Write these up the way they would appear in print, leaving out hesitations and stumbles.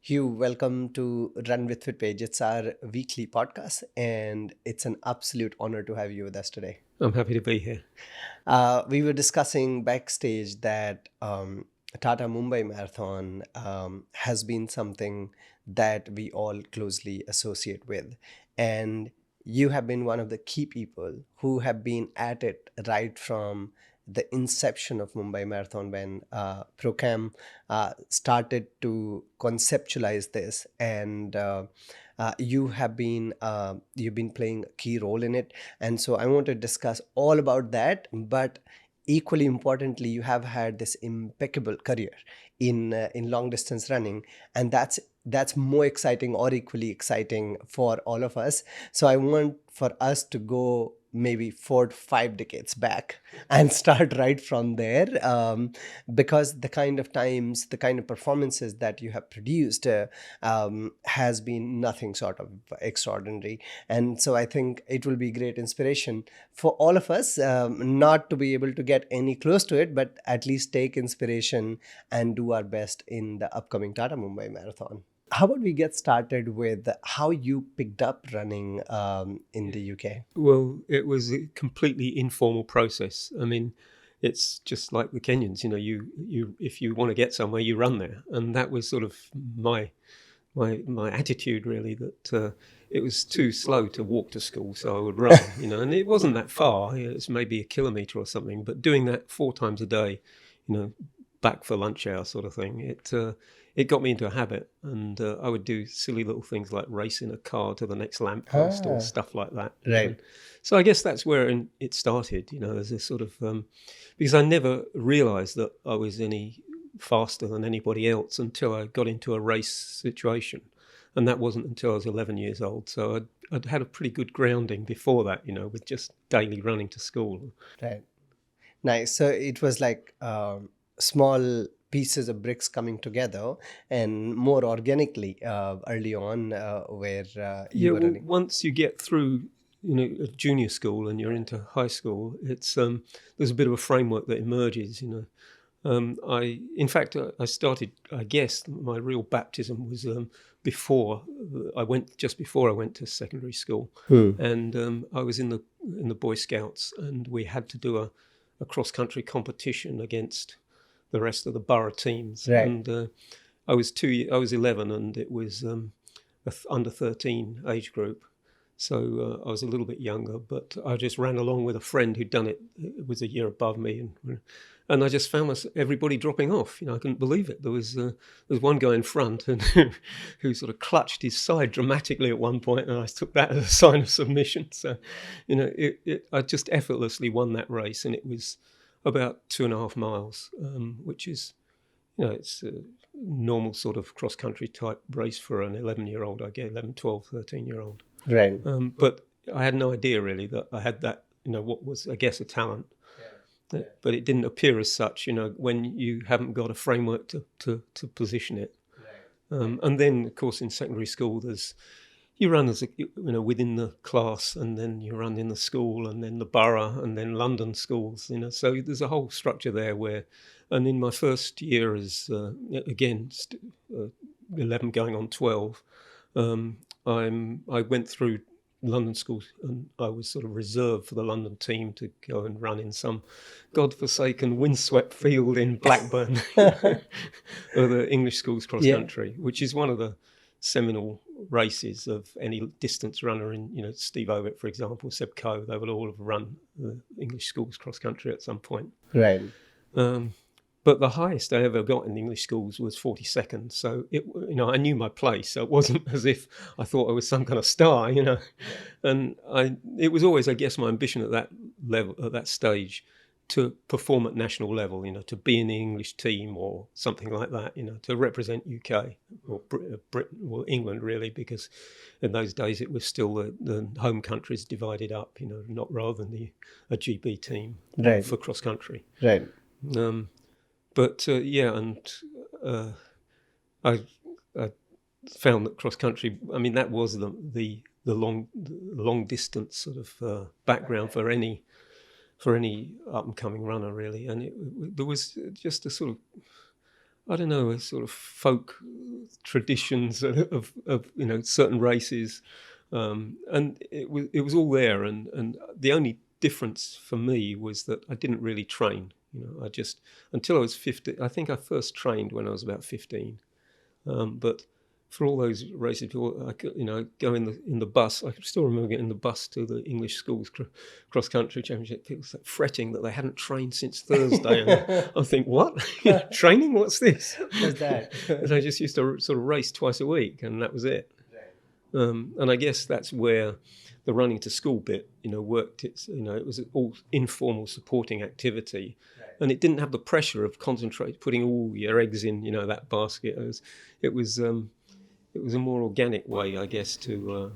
Hugh, welcome to Run with Fitpage. It's our weekly podcast, and it's an absolute honor to have you with us today. I'm happy to be here. We were discussing backstage that Tata Mumbai Marathon has been something that we all closely associate with. And you have been one of the key people who have been at it right from the inception of Mumbai Marathon when Procam started to conceptualize this, and you've been playing a key role in it, and so I want to discuss all about that. But equally importantly, you have had this impeccable career in long distance running, and that's more exciting or equally exciting for all of us. So I want for us to go maybe 4 to 5 decades back and start right from there, because the kind of times, the kind of performances that you have produced has been nothing short of extraordinary. And so I think it will be great inspiration for all of us, not to be able to get any close to it, but at least take inspiration and do our best in the upcoming Tata Mumbai Marathon. How about we get started with how you picked up running in the UK? Well, it was a completely informal process. I mean, it's just like the Kenyans. You if you want to get somewhere, you run there, and that was sort of my attitude really. That it was too slow to walk to school, so I would run. And it wasn't that far. It's maybe a kilometre or something. But doing that 4 times a day, back for lunch hour sort of thing. It got me into a habit, and I would do silly little things like racing a car to the next lamppost or stuff like that. Right. And so I guess that's where it started, as a sort of, because I never realised that I was any faster than anybody else until I got into a race situation. And that wasn't until I was 11 years old. So I'd had a pretty good grounding before that, with just daily running to school. Right. Nice. So it was like small pieces of bricks coming together and more organically early on, where you were running. Once you get through, junior school and you're into high school, it's there's a bit of a framework that emerges. In fact, I started. I guess my real baptism was before just before I went to secondary school, and I was in the Boy Scouts, and we had to do a cross country competition against the rest of the borough teams. Right. And I was 11, and it was under 13 age group. So I was a little bit younger, but I just ran along with a friend who'd done it. It was a year above me, and I just found everybody dropping off. I couldn't believe it. There was one guy in front and who sort of clutched his side dramatically at one point, and I took that as a sign of submission. So, I just effortlessly won that race, and it was about 2.5 miles, which is, it's a normal sort of cross-country type race for an 11-year-old, I guess, 11, 12, 13-year-old. Right. But I had no idea really that I had that, what was, I guess, a talent. Yeah. But it didn't appear as such, when you haven't got a framework to position it. Right. And then, of course, in secondary school, you run as within the class, and then you run in the school, and then the borough, and then London schools. So there's a whole structure there and in my first year as 11 going on 12, I went through London schools, and I was sort of reserved for the London team to go and run in some godforsaken windswept field in Blackburn, or the English schools cross country, which is one of the seminal races of any distance runner. In Steve Ovett, for example, Seb Coe, they would all have run the English schools cross country at some point. Right. But the highest I ever got in the English schools was 42nd. So I knew my place. So it wasn't as if I thought I was some kind of star, And it was always, I guess, my ambition at that level, at that stage, to perform at national level, to be in the English team or something like that, to represent UK or Britain or England, really, because in those days it was still the home countries divided up, not rather than a GB team for cross country. Right. But I found that cross country. I mean, that was the long distance sort of background for any up and coming runner, really. And there was just a sort of I don't know, a sort of folk traditions of certain races, and it was all there. And the only difference for me was that I didn't really train. I just until I was 50. I think I first trained when I was about 15. But for all those races, people, go in the bus. I can still remember getting the bus to the English schools cross country championship. People were fretting that they hadn't trained since Thursday, and I think, what training? What's this? What's that? And I just used to sort of race twice a week, and that was it. And I guess that's where the running to school bit, worked. It was all informal supporting activity, and it didn't have the pressure of putting all your eggs in, that basket. It was a more organic way, I guess, to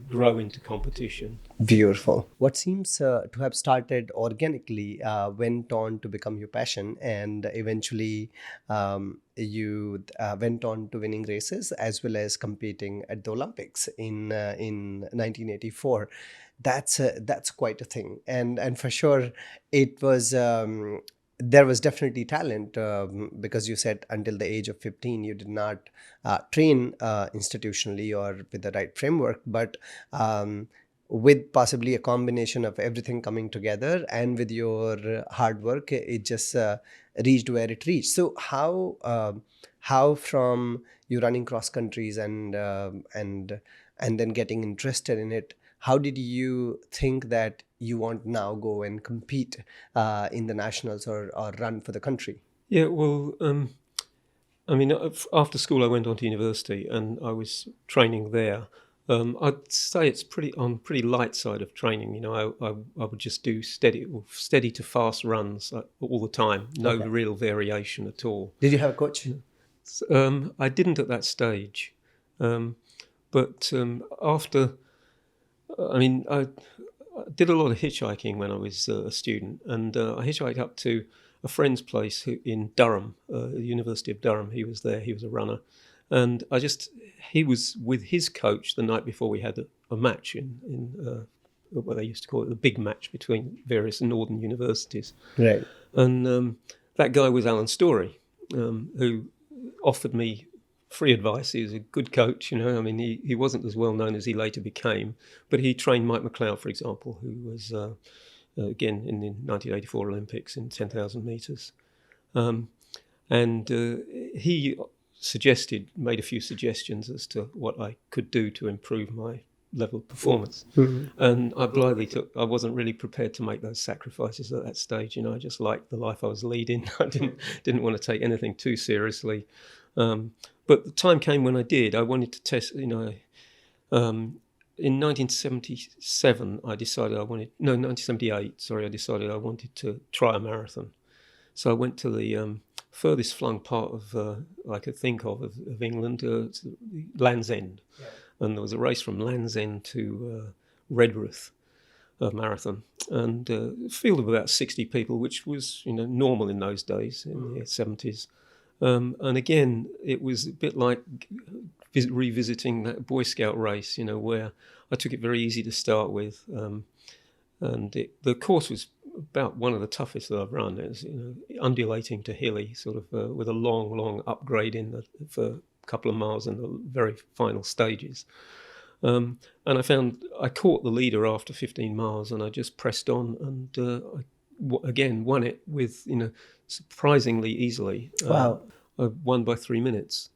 grow into competition. Beautiful. What seems to have started organically went on to become your passion, and eventually you went on to winning races as well as competing at the Olympics in 1984. That's quite a thing, and for sure it was. There was definitely talent because you said until the age of 15 you did not train institutionally or with the right framework, but with possibly a combination of everything coming together and with your hard work, it just reached where it reached. So how from you running cross countries and then getting interested in it, how did you think that you want now go and compete in the nationals or run for the country? Yeah, well, I mean, after school I went on to university and I was training there. I'd say it's pretty light side of training. I would just do steady to fast runs all the time, no Okay. real variation at all. Did you have a coach? I didn't at that stage, but after, I mean, I did a lot of hitchhiking when I was a student, and I hitchhiked up to a friend's place in Durham, the University of Durham. He was there. He was a runner, and he was with his coach the night before we had a match in what they used to call it, the big match between various northern universities. Right. And that guy was Alan Storey, who offered me free advice. He was a good coach, I mean, he wasn't as well known as he later became, but he trained Mike McLeod, for example, who was, again, in the 1984 Olympics in 10,000 metres. And he made a few suggestions as to what I could do to improve my level of performance. Mm-hmm. And I wasn't really prepared to make those sacrifices at that stage. I just liked the life I was leading. I didn't want to take anything too seriously. But the time came when I did. I wanted to test, in 1977, 1978, sorry, I decided I wanted to try a marathon. So I went to the furthest flung part of I could think of England, Land's End. Yeah. And there was a race from Land's End to Redruth, a marathon, and a field of about 60 people, which was normal in those days, in the 70s. And again, it was a bit like revisiting that Boy Scout race, where I took it very easy to start with. And the course was about one of the toughest that I've run. It was, undulating to hilly, sort of with a long upgrade for a couple of miles in the very final stages. And I caught the leader after 15 miles, and I just pressed on, and again won it with surprisingly easily. Wow. I won by 3 minutes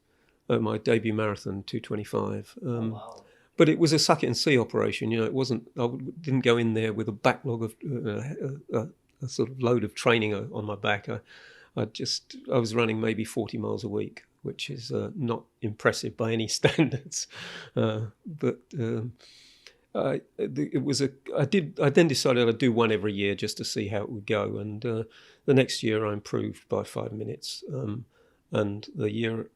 at my debut marathon, 2:25. Wow. But it was a suck it and see operation. It wasn't. I didn't go in there with a backlog of a sort of load of training on my back. I was running maybe 40 miles a week, which is not impressive by any standards. But I then decided I'd do one every year just to see how it would go. And the next year I improved by 5 minutes. And then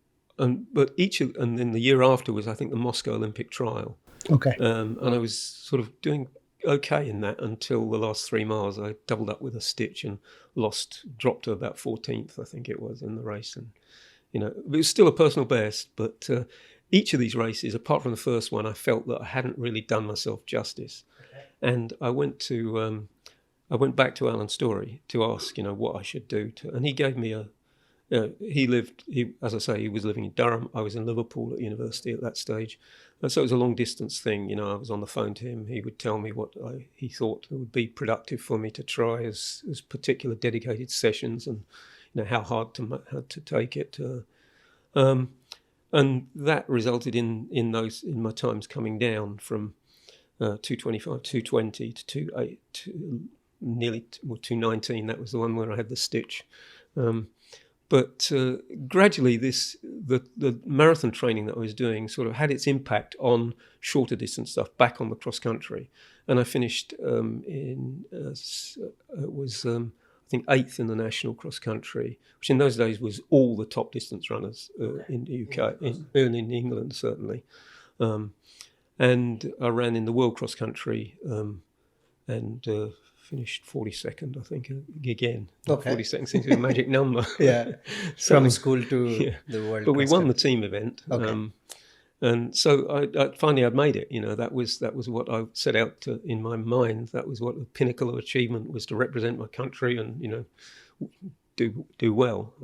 the year after was, I think, the Moscow Olympic trial. Okay. And I was sort of doing okay in that until the last 3 miles. I doubled up with a stitch and dropped to about 14th, I think it was, in the race. And it was still a personal best, but each of these races, apart from the first one, I felt that I hadn't really done myself justice. Okay. And I went back to Alan Storey to ask, what I should do and he gave me as I say, he was living in Durham. I was in Liverpool at university at that stage. So it was a long distance thing. I was on the phone to him. He would tell me what he thought would be productive for me to try as particular dedicated sessions, and how hard to take it. And that resulted in my times coming down from 225, 220 to 28, to nearly 219. That was the one where I had the stitch. But gradually, the marathon training that I was doing sort of had its impact on shorter distance stuff back on the cross country, and I finished I think 8th in the national cross country, which in those days was all the top distance runners in the UK, in England certainly. And I ran in the world cross country and finished 42nd, I think, again. Okay. 42nd seems to be a magic number. Yeah, from school to the world. But we won the team event. Okay. And so I finally I'd made it. That was what I set out to in my mind. That was what the pinnacle of achievement was, to represent my country and do well.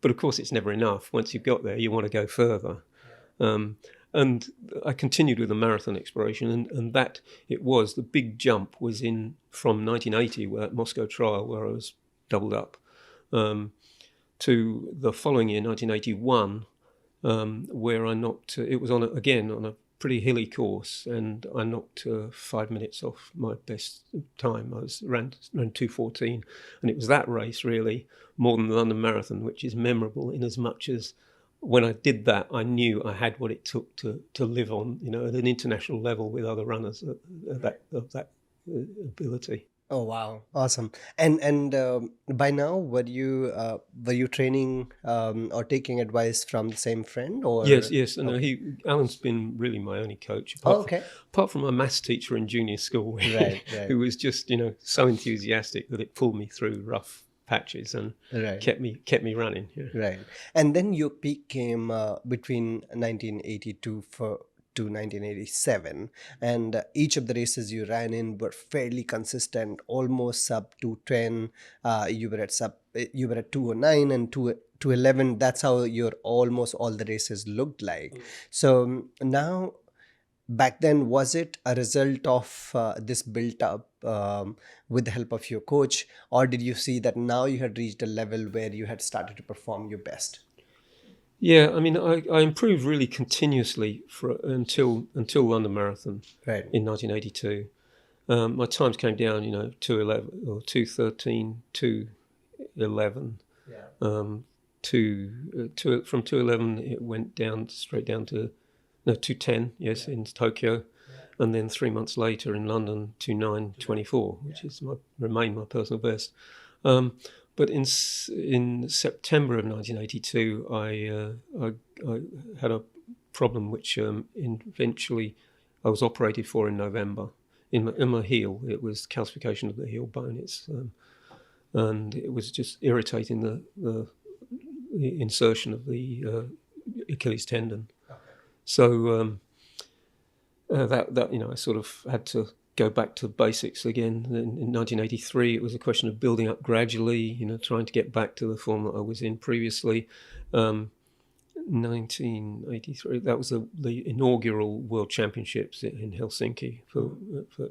But of course, it's never enough. Once you've got there, you want to go further. And I continued with the marathon exploration, and that it was the big jump was from 1980, where at Moscow trial, where I was doubled up, to the following year, 1981. Where I knocked, it was on a pretty hilly course, and I knocked 5 minutes off my best time. I ran 2:14, and it was that race really, more than the London Marathon, which is memorable in as much as when I did that, I knew I had what it took to live on, at an international level with other runners of that ability. Oh wow, awesome! And by now, were you training or taking advice from the same friend, or? Yes. And Alan's been really my only coach. Apart from my maths teacher in junior school, Right. who was just so enthusiastic that it pulled me through rough patches and kept me running. Yeah. Right, and then your peak came between 1982 to 1987, and each of the races you ran in were fairly consistent, almost sub 210. You were at 209 and 211. That's how your almost all the races looked like. So now, back then, was it a result of this built up with the help of your coach, or did you see that now you had reached a level where you had started to perform your best? Yeah, I mean, I improved really continuously until London Marathon in 1982. My times came down, 2:11 or 2:13, 2:11. Yeah. From 2:11 it went down straight down to 2:10. Yes, in Tokyo, and then 3 months later in London 2:9:24, which is remained my personal best. But in September of 1982, I had a problem which eventually I was operated for in November in my heel. It was calcification of the heel bone. And it was just irritating the insertion of the Achilles tendon. Okay. So that I sort of had to go back to basics again. In 1983, it was a question of building up gradually, trying to get back to the form that I was in previously. 1983, that was the inaugural World Championships in Helsinki for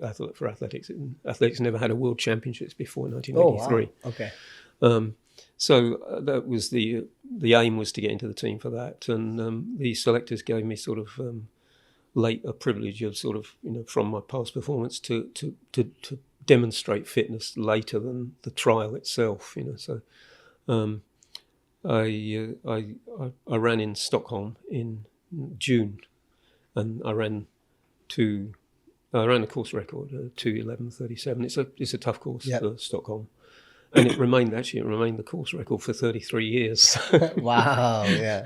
athletics. Athletics never had a World Championships before 1983. Oh, wow. Okay. So that was the aim, was to get into the team for that, and the selectors gave me sort of a privilege of sort of from my past performance to demonstrate fitness later than the trial itself. So I ran in Stockholm in June, and I ran the course record 2:11:37. It's a tough course for Stockholm. And it remained the course record for 33 years. Wow, yeah.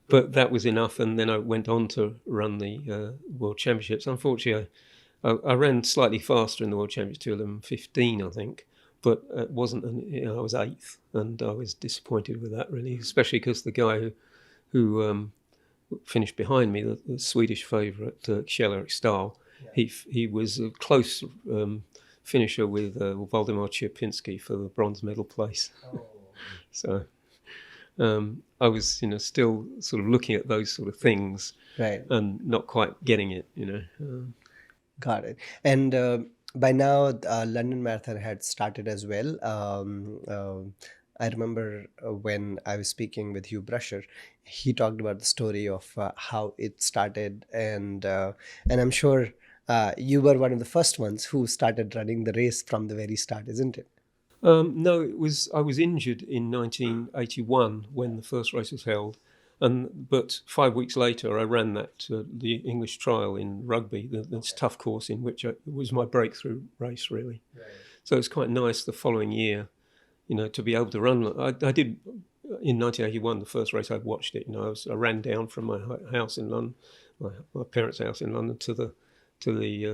But that was enough, and then I went on to run the World Championships. Unfortunately, I ran slightly faster in the World Championships, 2:11:15, I think, but it wasn't. I was 8th, and I was disappointed with that, really, especially because the guy who finished behind me, the Swedish favourite, Kjell-Erik Stahl, he was a close finisher with Waldemar Cierpinski for the bronze medal place. Oh. So I was, still sort of looking at those sort of things Right. and not quite getting it, Got it. And by now, London Marathon had started as well. I remember when I was speaking with Hugh Brusher, he talked about the story of how it started, and I'm sure you were one of the first ones who started running the race from the very start, isn't it? No, I was injured in 1981 when the first race was held, but 5 weeks later I ran the English trial in Rugby, this tough course in which it was my breakthrough race really. Right. So it's quite nice the following year, to be able to run. I did in 1981 the first race I watched it. I ran down from my house in London, my parents' house in London to the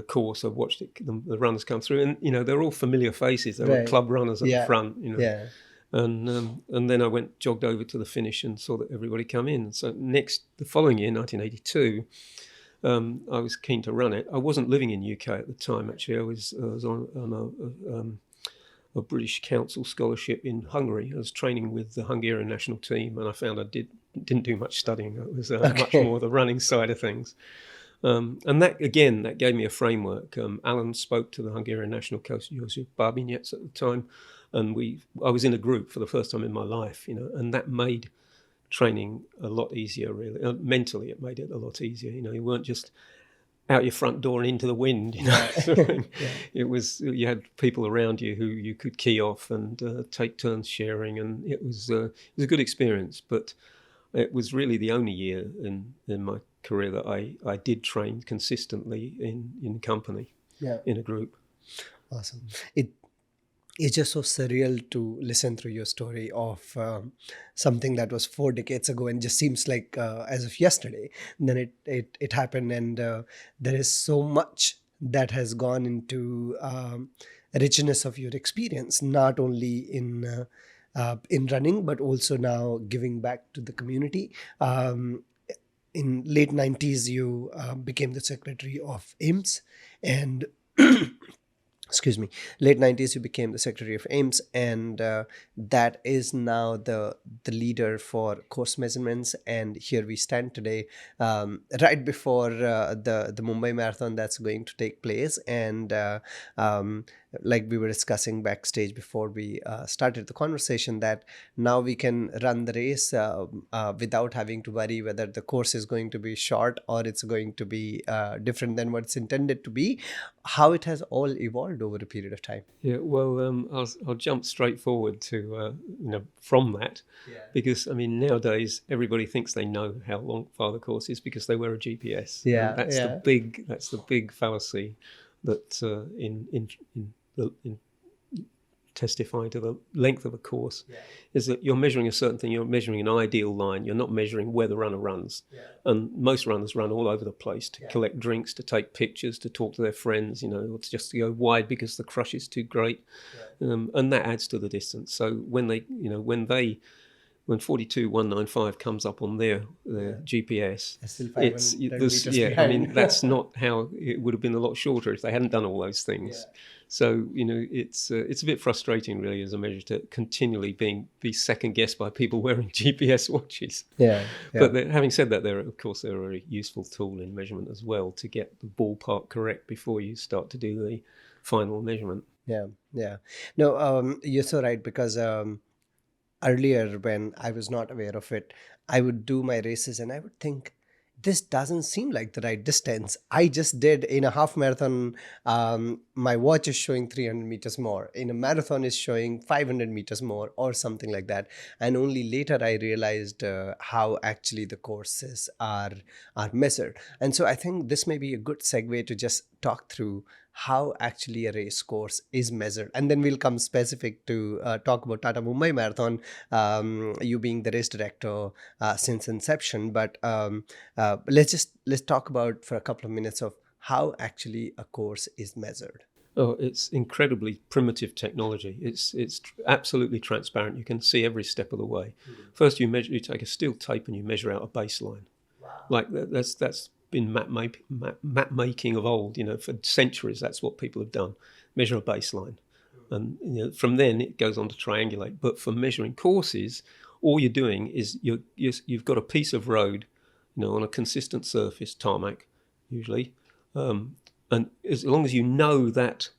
course. I watched the runners come through, and they're all familiar faces. There were Right. club runners at the front, Yeah. and then I jogged over to the finish and saw that everybody come in. So the following year, 1982, I was keen to run it. I wasn't living in UK at the time. Actually, I was on a British Council scholarship in Hungary. I was training with the Hungarian national team, and I found I didn't do much studying. It was much more the running side of things. And that gave me a framework. Alan spoke to the Hungarian national coach, Josip Barbinets, at the time, and I was in a group for the first time in my life, and that made training a lot easier, really. Mentally, it made it a lot easier. You weren't just out your front door and into the wind. It was, you had people around you who you could key off and take turns sharing, and it was a good experience. But it was really the only year in my career that I did train consistently in company, in a group. Awesome. It's just so surreal to listen through your story of something that was 4 decades ago and just seems like as of yesterday. Then it happened, and there is so much that has gone into richness of your experience, not only in running, but also now giving back to the community. In late 90s, you became the secretary of AIMS, and excuse me, late 90s you became the secretary of AIMS, and that is now the leader for course measurements. And here we stand today, right before the Mumbai marathon that's going to take place. And like we were discussing backstage before we started the conversation, that now we can run the race without having to worry whether the course is going to be short or it's going to be different than what it's intended to be. How it has all evolved over a period of time. Yeah, well, I'll jump straight forward to from that, because nowadays everybody thinks they know how far the course is because they wear a GPS. Yeah, and that's the big fallacy that in testifying to the length of a course, is that you're measuring a certain thing. You're measuring an ideal line. You're not measuring where the runner runs. And most runners run all over the place to collect drinks, to take pictures, to talk to their friends, or to just go wide because the crush is too great. And that adds to the distance. So when 42195 comes up on their GPS, that's not how it would have been a lot shorter if they hadn't done all those things. So it's a bit frustrating, really, as a measure, to continually be second guessed by people wearing GPS watches. But having said that, they're a very useful tool in measurement as well, to get the ballpark correct before you start to do the final measurement. No, you're so right, because earlier, when I was not aware of it, I would do my races and I would think, this doesn't seem like the right distance. I just did in a half marathon, my watch is showing 300 meters more. In a marathon is showing 500 meters more or something like that. And only later I realized how actually the courses are measured. And so I think this may be a good segue to just talk through how actually a race course is measured. And then we'll come specific to talk about Tata Mumbai Marathon, you being the race director since inception. But let's talk about for a couple of minutes of how actually a course is measured. Oh, it's incredibly primitive technology. It's absolutely transparent. You can see every step of the way. First, you take a steel tape and you measure out a baseline. Like that's been map making of old, for centuries. That's what people have done. Measure a baseline, and from then it goes on to triangulate. But for measuring courses, all you're doing is you've got a piece of road, on a consistent surface, tarmac, usually, and as long as you know that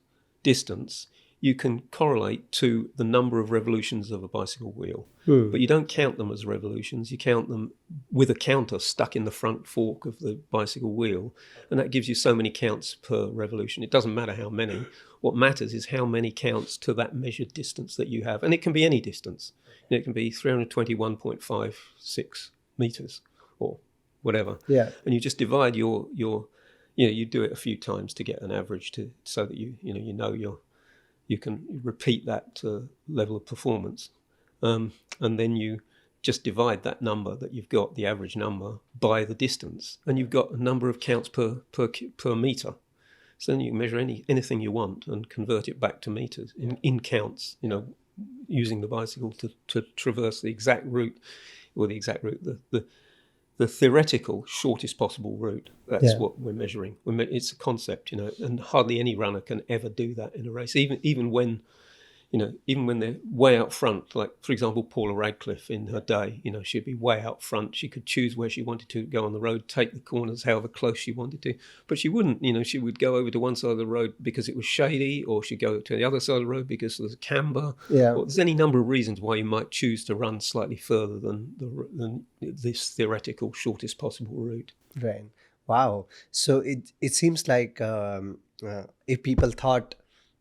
distance, you can correlate to the number of revolutions of a bicycle wheel. But you don't count them as revolutions. You count them with a counter stuck in the front fork of the bicycle wheel, and that gives you so many counts per revolution. It doesn't matter how many. What matters is how many counts to that measured distance that you have, and it can be any distance. It can be 321.56 meters or whatever. Yeah. And you just divide your you do it a few times to get an average so that you can repeat that level of performance, and then you just divide that number that you've got, the average number, by the distance, and you've got a number of counts per meter. So then you can measure anything you want and convert it back to meters in counts. Using the bicycle to traverse the exact route, the theoretical shortest possible route. That's what we're measuring. It's a concept, and hardly any runner can ever do that in a race, even when they're way out front. Like, for example, Paula Radcliffe in her day, she'd be way out front. She could choose where she wanted to go on the road, take the corners however close she wanted to, but she wouldn't. She would go over to one side of the road because it was shady, or she'd go to the other side of the road because there's a camber. Yeah. Or there's any number of reasons why you might choose to run slightly further than this theoretical shortest possible route. Right. Wow. So it seems like if people thought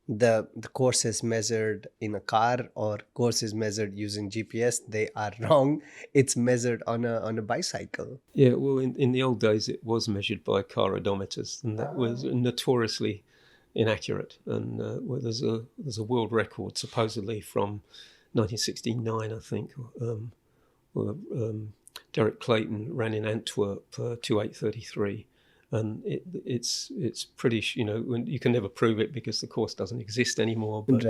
the course is measured in a car or course is measured using GPS, they are wrong. It's measured on a bicycle. Yeah, well, in the old days, it was measured by car odometers, and that was notoriously inaccurate. And well, there's a world record supposedly from 1969, I think. Derek Clayton ran in Antwerp 28:33. And it's pretty, you can never prove it because the course doesn't exist anymore. But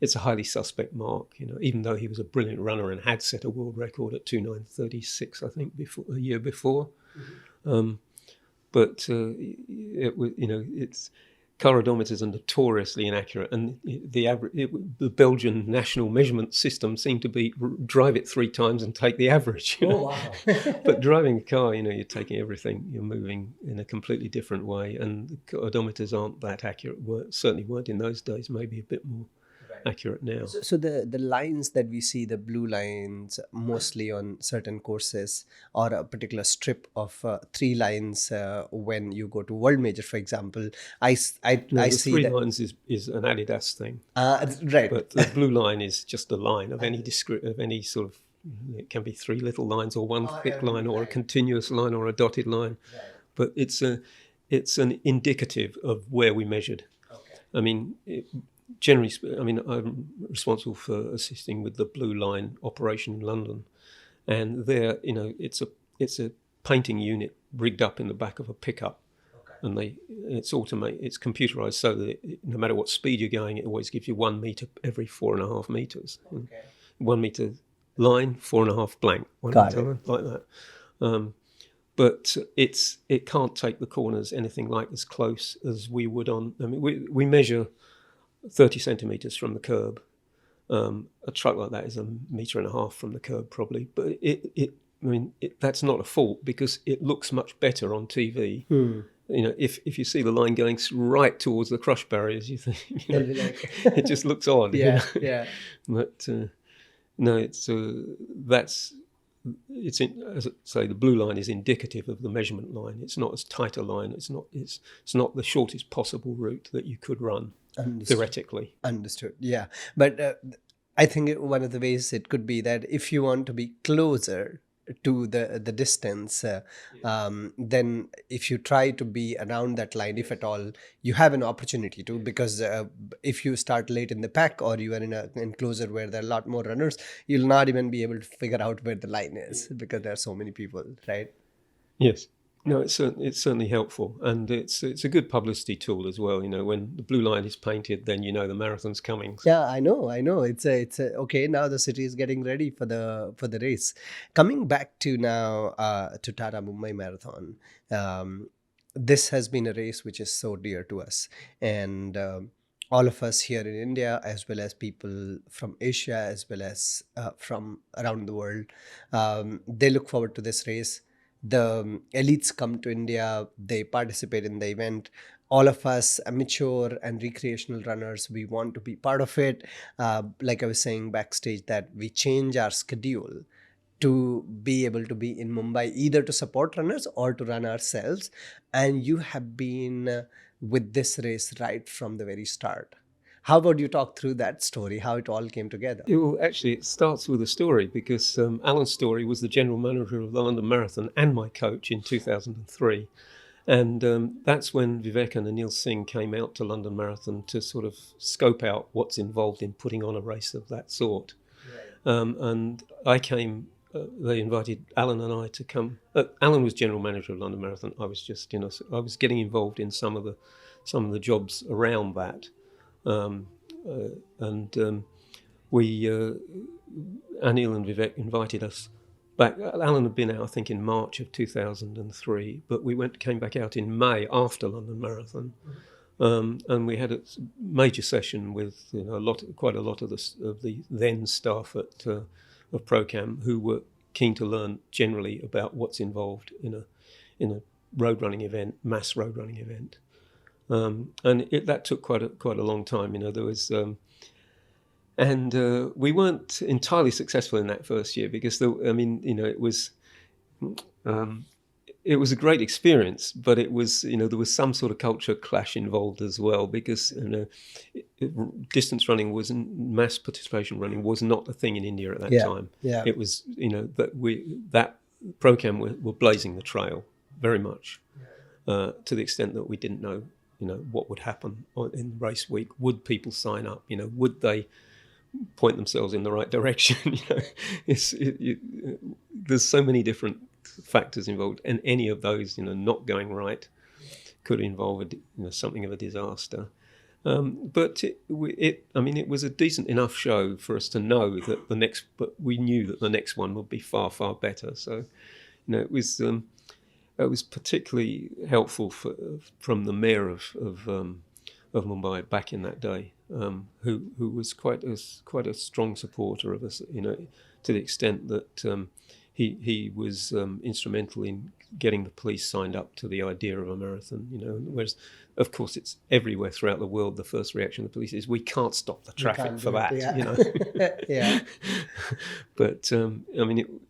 it's a highly suspect mark, even though he was a brilliant runner and had set a world record at 2:9:36, I think, a year before. But it was, it's car odometers are notoriously inaccurate, and the Belgian national measurement system seemed to be drive it 3 times and take the average. Oh, wow. But driving a car, you're taking everything, you're moving in a completely different way, and the odometers aren't that accurate. Certainly weren't in those days. Maybe a bit more accurate now. So the lines that we see, the blue lines, mostly on certain courses, or a particular strip of 3 lines when you go to World Major, for example, I see 3 lines is an Adidas thing. Right. But the blue line is just a line of any sort of. It can be 3 little lines, or 1 thick line, or a continuous line, or a dotted line. Right. But it's an indicative of where we measured. Okay. I mean. Generally, I'm responsible for assisting with the Blue Line operation in London, and there, it's a painting unit rigged up in the back of a pickup, and it's computerized so that no matter what speed you're going, it always gives you 1 meter every 4.5 meters. Okay. 1 meter line, 4.5 blank, 1 meter line, like that. But it can't take the corners anything like as close as we would on. I mean, we measure 30 centimeters from the curb. A truck like that is 1.5 meters from the curb, probably. But that's not a fault, because it looks much better on TV. If you see the line going right towards the crush barriers, you think it just looks odd. Yeah. But no, as I say, the blue line is indicative of the measurement line. It's not as tight a line. It's not the shortest possible route that you could run. Theoretically. Understood. Yeah. But I think one of the ways it could be that if you want to be closer to the distance, then if you try to be around that line, if at all, you have an opportunity to, because if you start late in the pack, or you are in an enclosure where there are a lot more runners, you'll not even be able to figure out where the line is, because there are so many people, right? Yes. No, it's certainly helpful, and it's a good publicity tool as well. When the blue line is painted, then the marathon's coming. Yeah, I know. It's okay. Now the city is getting ready for the race. Coming back to now to Tata Mumbai Marathon, this has been a race which is so dear to us, and all of us here in India, as well as people from Asia, as well as from around the world, they look forward to this race. The elites come to India, they participate in the event. All of us, amateur and recreational runners, we want to be part of it. Like I was saying backstage, that we change our schedule to be able to be in Mumbai, either to support runners or to run ourselves. And you have been with this race right from the very start. How about you talk through that story, how it all came together? Well, actually, it starts with a story because Alan Story was the general manager of the London Marathon and my coach in 2003. And that's when Vivek and Anil Singh came out to London Marathon to sort of scope out what's involved in putting on a race of that sort. And I came, they invited Alan and I to come. Alan was general manager of London Marathon. I was just, I was getting involved in some of the jobs around that. And we, Anil and Vivek invited us back. Alan had been out, I think, in March of 2003, but we came back out in May after London Marathon. And we had a major session with quite a lot of the then staff of ProCam who were keen to learn generally about what's involved in a road running event, mass road running event. And that took quite a long time. There was, and we weren't entirely successful in that first year because it was a great experience, but it was there was some sort of culture clash involved as well because distance running mass participation running was not a thing in India at that time. Yeah. It was that ProCam were blazing the trail very much to the extent that we didn't know what would happen in race week. Would people sign up? Would they point themselves in the right direction? There's so many different factors involved, and any of those not going right could involve something of a disaster. But it was a decent enough show for us to know that but we knew that the next one would be far, far better. So it was particularly helpful from the mayor of Mumbai back in that day, who was quite a strong supporter of us, to the extent that he was instrumental in getting the police signed up to the idea of a marathon. Whereas, of course, it's everywhere throughout the world. The first reaction of the police is, "We can't stop the traffic for that." Yeah. Yeah. But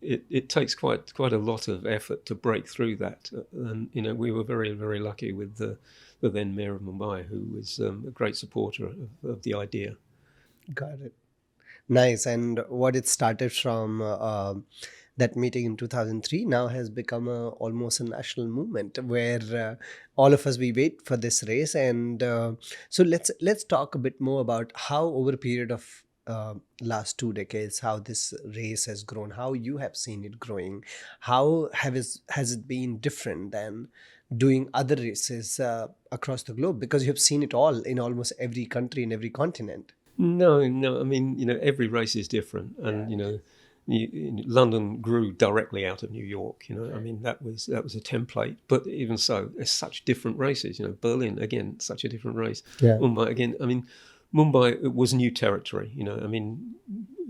it takes quite a lot of effort to break through that, and we were very, very lucky with the then mayor of Mumbai, who was a great supporter of the idea. Got it. Nice. And what it started from that meeting in 2003 now has become almost a national movement where all of us, we wait for this race. And so let's talk a bit more about how over a period of last 2 decades, how this race has grown, how you have seen it growing, how has it been different than doing other races across the globe, because you have seen it all in almost every country in every continent. No. Every race is different, and London grew directly out of New York. That was a template. But even so, there's such different races. Berlin again, such a different race. Yeah. Mumbai again. Mumbai, it was new territory.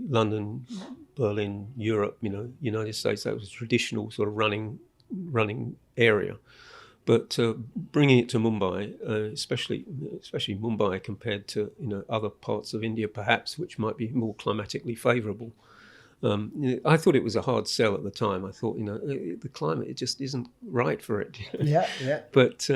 London, Berlin, Europe. United States. That was a traditional sort of running area. But bringing it to Mumbai, especially Mumbai compared to other parts of India, perhaps, which might be more climatically favourable, I thought it was a hard sell at the time. I thought the climate, it just isn't right for it. Yeah. But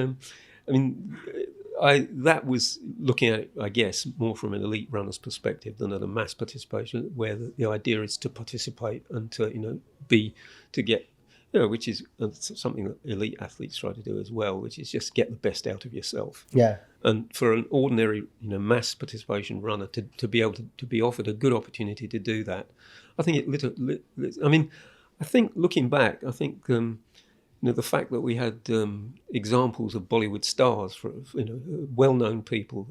that was looking at it, I guess, more from an elite runner's perspective than at a mass participation, where the idea is to participate and to get. Which is something that elite athletes try to do as well, which is just get the best out of yourself. Yeah. And for an ordinary, mass participation runner to be able to be offered a good opportunity to do that, I think I think looking back, I think the fact that we had examples of Bollywood stars, well-known people,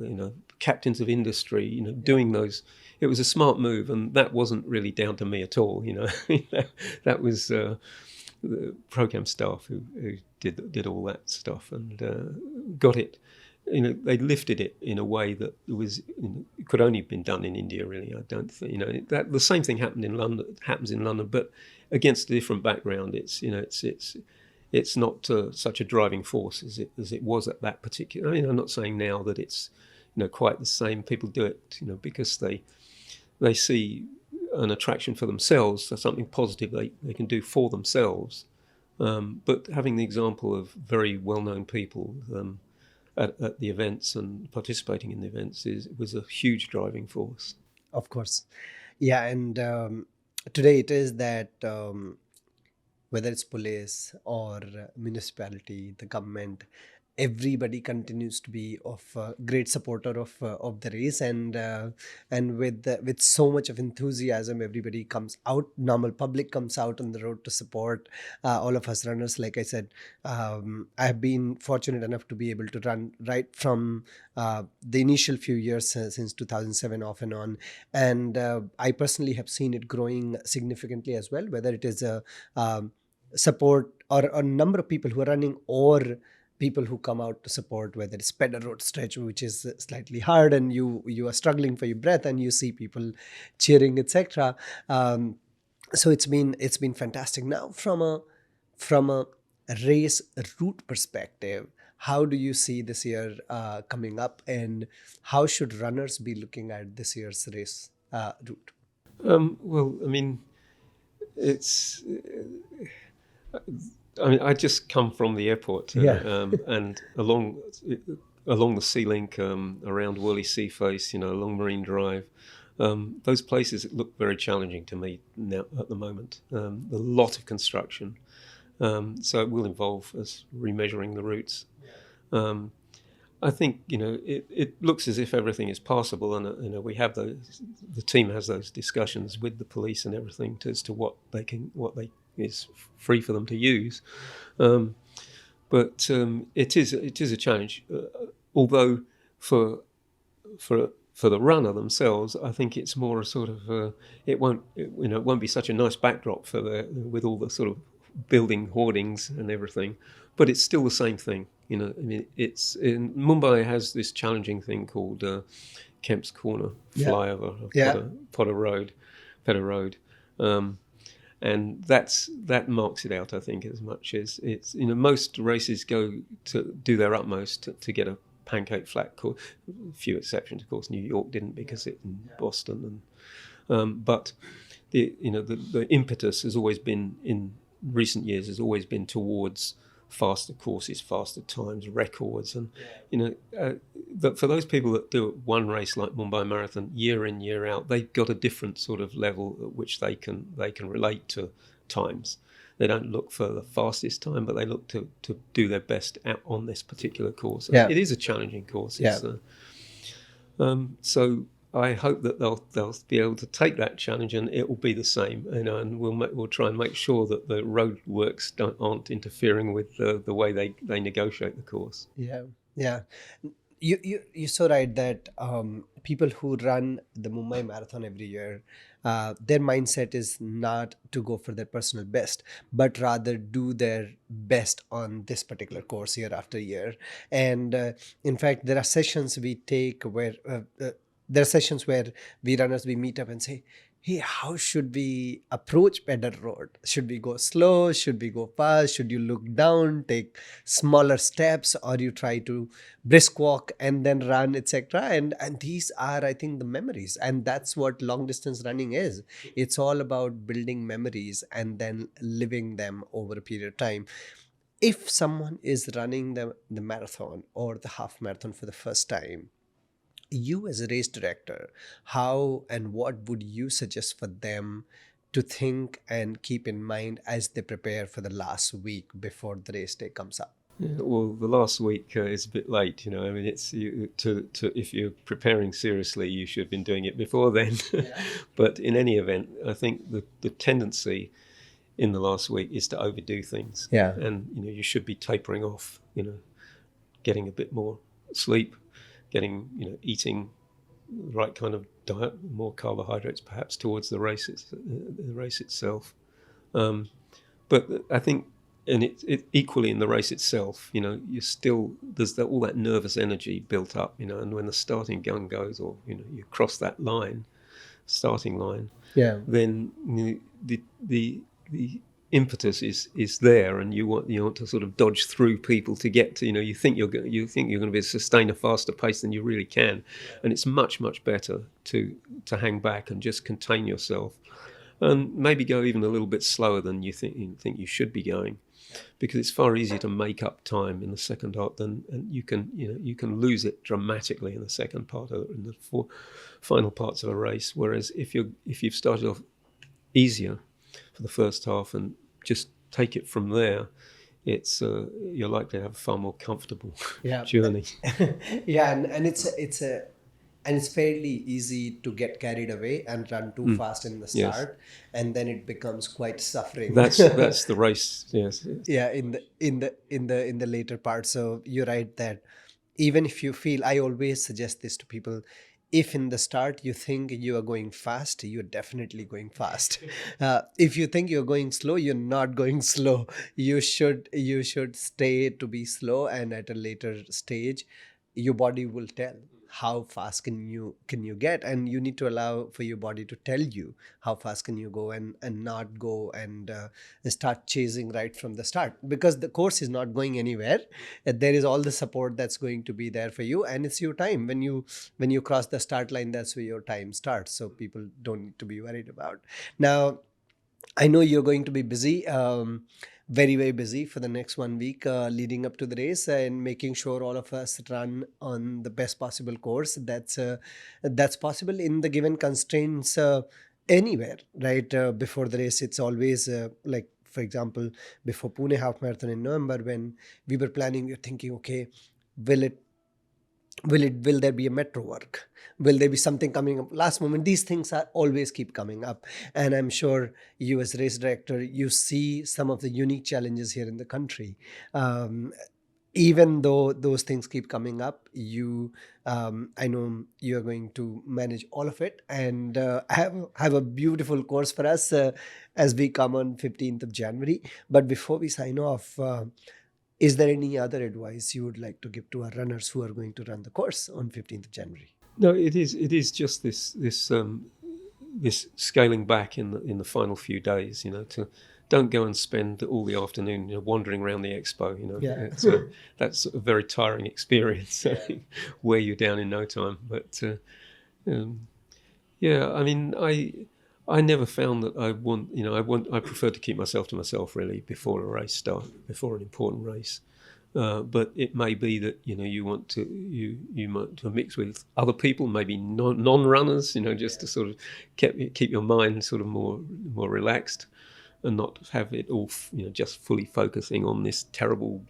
captains of industry, doing those, it was a smart move, and that wasn't really down to me at all. That was. The ProCam staff who did all that stuff and got it. they lifted it in a way that it could only have been done in India. Really, I don't think that the same thing happened in London. Happens in London, but against a different background. It's not such a driving force as it was at that particular. I mean, I'm not saying now that it's quite the same. People do it because they see an attraction for themselves, so something positive they can do for themselves. But having the example of very well-known people at the events and participating in the events was a huge driving force. Of course. Yeah, and today it is that whether it's police or municipality, the government, everybody continues to be of great supporter of the race, and with so much of enthusiasm, everybody comes out. Normal public comes out on the road to support all of us runners. Like I said, I have been fortunate enough to be able to run right from the initial few years since 2007 off and on, and I personally have seen it growing significantly as well. Whether it is a support or a number of people who are running, or people who come out to support, whether it's pedal road stretch, which is slightly hard and you are struggling for your breath and you see people cheering, etc. So it's been fantastic. Now from a race route perspective, how do you see this year coming up, and how should runners be looking at this year's race route? Well, I mean, it's. I mean, I just come from the airport, and along the Sea Link, around Worley Sea Face, along Marine Drive, those places look very challenging to me now at the moment. A lot of construction, so it will involve us remeasuring the routes. I think it looks as if everything is passable, and we have the team has those discussions with the police and everything as to what is free for them to use, but it is a challenge. Although for the runner themselves, I think it's more a sort of it won't be such a nice backdrop with all the sort of building hoardings and everything, but it's still the same thing. I mean, it's in Mumbai has this challenging thing called Kemp's Corner flyover of Potter Road. And that marks it out, I think, as much as it's most races go to do their utmost to get a pancake flat course. A few exceptions, of course. New York didn't because it in Boston, but the impetus has always been in recent years towards faster courses, faster times, records, and that for those people that do one race like Mumbai Marathon year in year out, they've got a different sort of level at which they can relate to times. They don't look for the fastest time, but they look to do their best out on this particular course. Yeah. It is a challenging course. Yeah. So I hope that they'll be able to take that challenge, and it will be the same. And we'll try and make sure that the roadworks aren't interfering with the way they negotiate the course. Yeah. You're so right that people who run the Mumbai Marathon every year, their mindset is not to go for their personal best, but rather do their best on this particular course year after year. And in fact, there are sessions we take where we runners, we meet up and say, hey, how should we approach Pedder Road? Should we go slow? Should we go fast? Should you look down, take smaller steps, or you try to brisk walk and then run, etc.? And these are, I think, the memories. And that's what long distance running is. It's all about building memories and then living them over a period of time. If someone is running the marathon or the half marathon for the first time, you as a race director, how and what would you suggest for them to think and keep in mind as they prepare for the last week before the race day comes up? Yeah, well, the last week is a bit late, I mean, it's if you're preparing seriously, you should have been doing it before then. Yeah. But in any event, I think the tendency in the last week is to overdo things. Yeah. And you should be tapering off, getting a bit more sleep, getting eating the right kind of diet, more carbohydrates perhaps towards the race itself. But I think and it equally in the race itself, you still, there's all that nervous energy built up, and when the starting gun goes, or you cross that starting line, Yeah. then the impetus is there, and you want to sort of dodge through people to get to, you think you're going to sustain a faster pace than you really can, and it's much better to hang back and just contain yourself, and maybe go even a little bit slower than you think you should be going, because it's far easier to make up time in the second part and you can lose it dramatically in the second part, or in the final parts of a race. Whereas if you've started off easier for the first half and just take it from there, it's you're likely to have a far more comfortable journey. Yeah, and it's fairly easy to get carried away and run too fast in the start, and then it becomes quite suffering. That's the race. Yes. Yeah, in the later part. So you're right that even if you feel, I always suggest this to people, if in the start you think you are going fast, you're definitely going fast. If you think you're going slow, you're not going slow. You should stay to be slow, and at a later stage your body will tell how fast can you get, and you need to allow for your body to tell you how fast can you go, and not go and start chasing right from the start, because the course is not going anywhere. There is all the support that's going to be there for you, and it's your time. When you cross the start line, that's where your time starts, so people don't need to be worried about. Now, I know you're going to be busy, very, very busy for the next 1 week leading up to the race, and making sure all of us run on the best possible course that's possible in the given constraints anywhere, right? Before the race, it's always like, for example, before Pune Half Marathon in November, when we were planning, we were thinking, okay, will it will there be a metro work, will there be something coming up last moment? These things are always keep coming up, and I'm sure you as race director, you see some of the unique challenges here in the country. um, Even though those things keep coming up, I know you're going to manage all of it, and have a beautiful course for us as we come on 15th of January. But before we sign off, is there any other advice you would like to give to our runners who are going to run the course on 15th of January? No, it is just this scaling back in the final few days. To don't go and spend all the afternoon wandering around the expo. Yeah. That's a very tiring experience. Wear you down in no time. But yeah, I mean, I never found that I prefer to keep myself to myself really before a race start, before an important race. But it may be that you want to mix with other people, maybe non-runners, just to sort of keep your mind sort of more relaxed, and not have it all just fully focusing on this terrible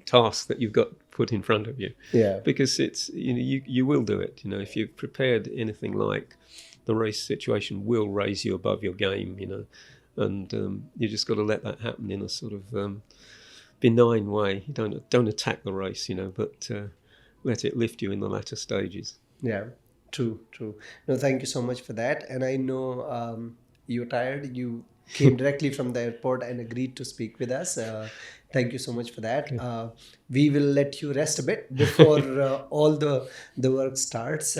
task that you've got put in front of you. Yeah. Because it's you will do it. If you've prepared anything like, the race situation will raise you above your game. And you just got to let that happen in a sort of benign way. You don't attack the race, but let it lift you in the latter stages. Yeah, true. No, thank you so much for that. And I know you're tired. You came directly from the airport and agreed to speak with us. Thank you so much for that. We will let you rest a bit before all the work starts.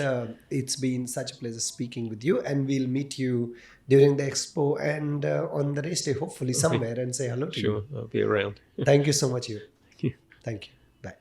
It's been such a pleasure speaking with you, and we'll meet you during the expo and on the race day, hopefully somewhere, and say hello to you. Sure, I'll be around. Thank you so much, you. Thank you. Thank you.